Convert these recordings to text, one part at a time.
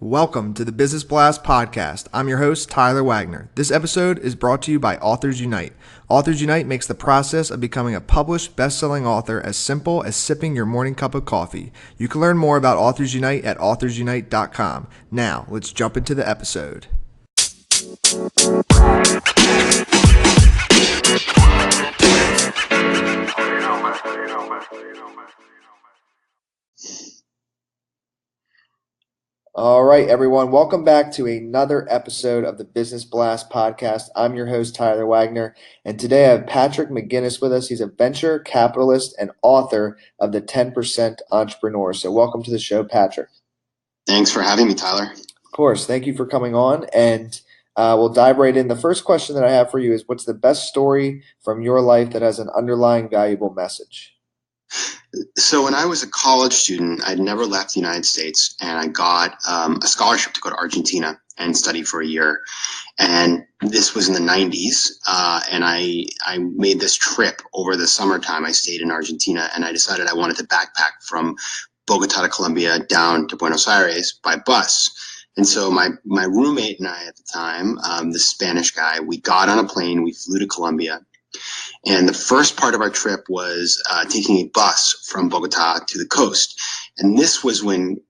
Welcome to the Business Blast podcast. I'm your host, Tyler Wagner. This episode is brought to you by Authors Unite. Authors Unite makes the process of becoming a published, best-selling author as simple as sipping your morning cup of coffee. You can learn more about Authors Unite at authorsunite.com. Now, let's jump into the episode. All right, everyone. Welcome back to another episode of the Business Blast podcast. I'm your host, Tyler Wagner, and today I have Patrick McGinnis with us. He's a venture capitalist and author of the 10% Entrepreneur. So welcome to the show, Patrick. Thanks for having me, Tyler. Of course. Thank you for coming on, and we'll dive right in. The first question that I have for you is, what's the best story from your life that has an underlying valuable message? So when I was a college student, I'd never left the United States, and I got a scholarship to go to Argentina and study for a year. And this was in the 90s, and I made this trip over the summertime. I stayed in Argentina, and I decided I wanted to backpack from Bogota to Colombia down to Buenos Aires by bus. And so my roommate and I at the time, the Spanish guy, we got on a plane, we flew to Colombia. And the first part of our trip was taking a bus from Bogota to the coast. And this was when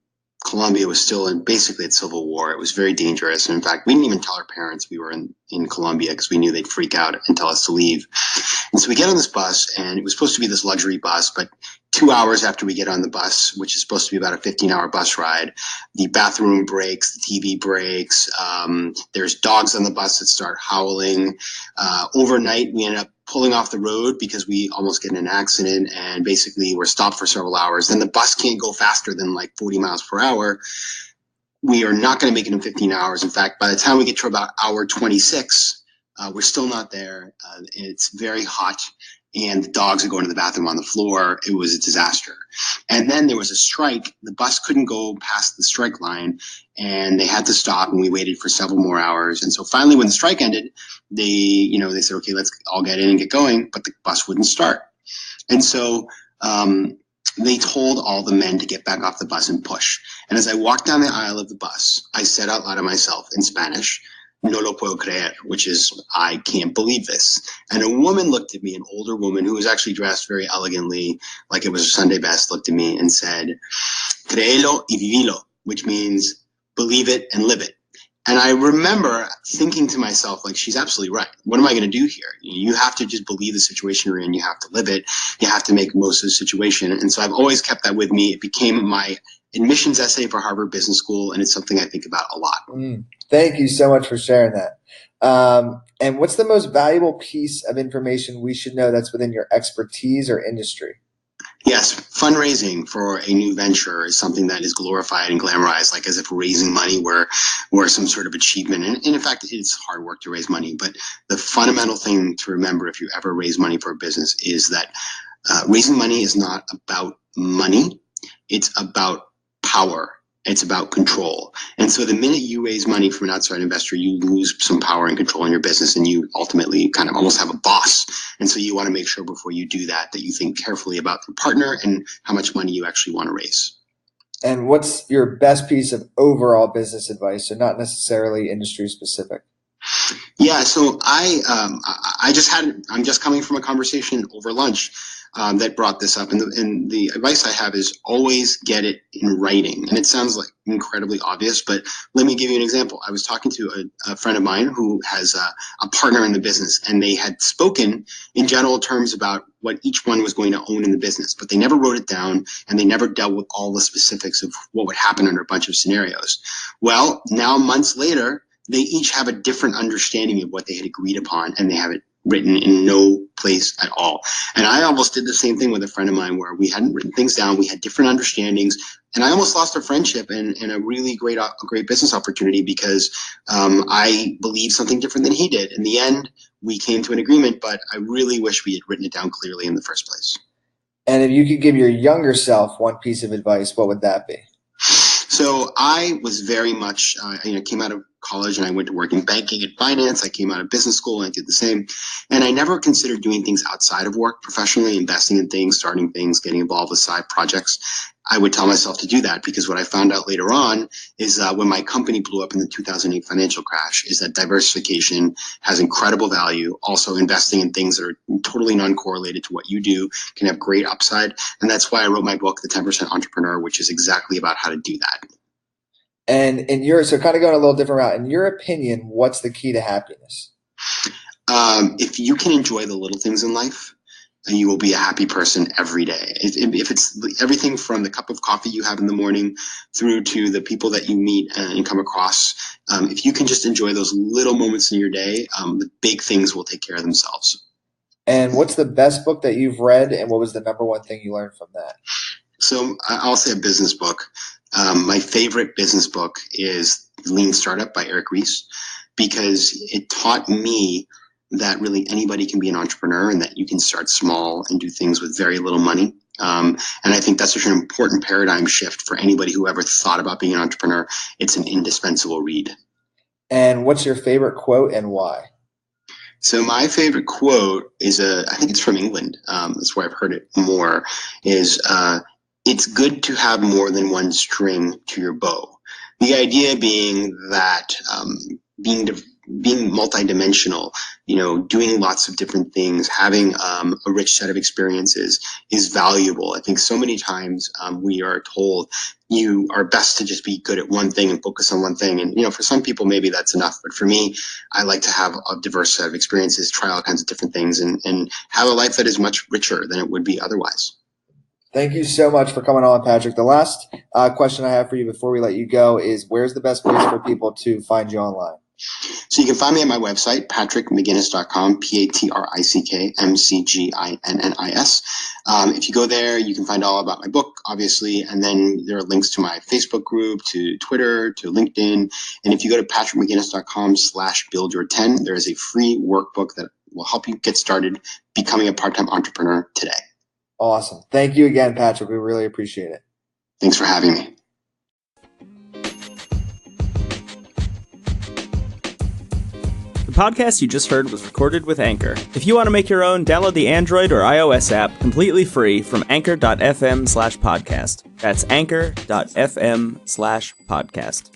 Colombia was still basically at civil war. It was very dangerous. And in fact, we didn't even tell our parents we were in Colombia because we knew they'd freak out and tell us to leave. And so we get on this bus, and it was supposed to be this luxury bus, but 2 hours after we get on the bus, which is supposed to be about a 15-hour bus ride, the bathroom breaks, the TV breaks, there's dogs on the bus that start howling. Overnight, we ended up pulling off the road because we almost get in an accident, and basically we're stopped for several hours. Then the bus can't go faster than like 40 miles per hour. We are not going to make it in 15 hours. In fact, by the time we get to about hour 26, we're still not there. It's very hot, and the dogs are going to the bathroom on the floor. It was a disaster. And then there was a strike. The bus couldn't go past the strike line, and they had to stop, and we waited for several more hours. And so finally, when the strike ended, they said, okay, let's all get in and get going, but the bus wouldn't start. And so they told all the men to get back off the bus and push. And as I walked down the aisle of the bus, I said out loud to myself in Spanish, "No lo puedo creer," which is, I can't believe this. And a woman looked at me, an older woman who was actually dressed very elegantly, like it was her Sunday best, looked at me and said, "Créelo y vivilo," which means believe it and live it. And I remember thinking to myself, like, she's absolutely right. What am I going to do here? You have to just believe the situation you're in. You have to live it. You have to make most of the situation. And so I've always kept that with me. It became my admissions essay for Harvard Business School, and it's something I think about a lot. Thank you so much for sharing that. And what's the most valuable piece of information we should know that's within your expertise or industry? Yes, fundraising for a new venture is something that is glorified and glamorized, like as if raising money were some sort of achievement. And in fact, it's hard work to raise money. But the fundamental thing to remember if you ever raise money for a business is that raising money is not about money. It's about power. It's about control. And so the minute you raise money from an outside investor, you lose some power and control in your business, and you ultimately kind of almost have a boss. And so you want to make sure before you do that you think carefully about your partner and how much money you actually want to raise. And what's your best piece of overall business advice, so not necessarily industry specific? Yeah, so I'm just coming from a conversation over lunch that brought this up, and the advice I have is always get it in writing. And it sounds like incredibly obvious, but let me give you an example. I was talking to a friend of mine who has a partner in the business, and they had spoken in general terms about what each one was going to own in the business, but they never wrote it down, and they never dealt with all the specifics of what would happen under a bunch of scenarios. Well, now months later, they each have a different understanding of what they had agreed upon, and they have it written in no place at all. And I almost did the same thing with a friend of mine where we hadn't written things down. We had different understandings, and I almost lost a friendship and a really great business opportunity because I believed something different than he did. In the end, we came to an agreement, but I really wish we had written it down clearly in the first place. And if you could give your younger self one piece of advice, what would that be? So I was very much, came out of college and I went to work in banking and finance. I came out of business school and I did the same. And I never considered doing things outside of work professionally, investing in things, starting things, getting involved with side projects. I would tell myself to do that because what I found out later on is when my company blew up in the 2008 financial crash is that diversification has incredible value. Also, investing in things that are totally non-correlated to what you do can have great upside. And that's why I wrote my book, The 10% Entrepreneur, which is exactly about how to do that. And so kind of going a little different route, in your opinion, what's the key to happiness? If you can enjoy the little things in life, you will be a happy person every day. If it's everything from the cup of coffee you have in the morning through to the people that you meet and come across, if you can just enjoy those little moments in your day, the big things will take care of themselves. And what's the best book that you've read, and what was the number one thing you learned from that? So I'll say a business book. My favorite business book is Lean Startup by Eric Ries, because it taught me that really anybody can be an entrepreneur and that you can start small and do things with very little money. And I think that's such an important paradigm shift for anybody who ever thought about being an entrepreneur. It's an indispensable read. And what's your favorite quote and why? So my favorite quote is I think it's from England. That's where I've heard it more, is it's good to have more than one string to your bow. The idea being that being multidimensional, doing lots of different things, having a rich set of experiences is valuable. I think so many times we are told you are best to just be good at one thing and focus on one thing. And, for some people, maybe that's enough. But for me, I like to have a diverse set of experiences, try all kinds of different things, and have a life that is much richer than it would be otherwise. Thank you so much for coming on, Patrick. The last question I have for you before we let you go is, where's the best place for people to find you online? So you can find me at my website, patrickmcginnis.com, PatrickMcGinnis. If you go there, you can find all about my book, obviously, and then there are links to my Facebook group, to Twitter, to LinkedIn. And if you go to patrickmcginnis.com/buildyour10, there is a free workbook that will help you get started becoming a part-time entrepreneur today. Awesome. Thank you again, Patrick. We really appreciate it. Thanks for having me. The podcast you just heard was recorded with Anchor. If you want to make your own, download the Android or iOS app completely free from anchor.fm/podcast. That's anchor.fm/podcast.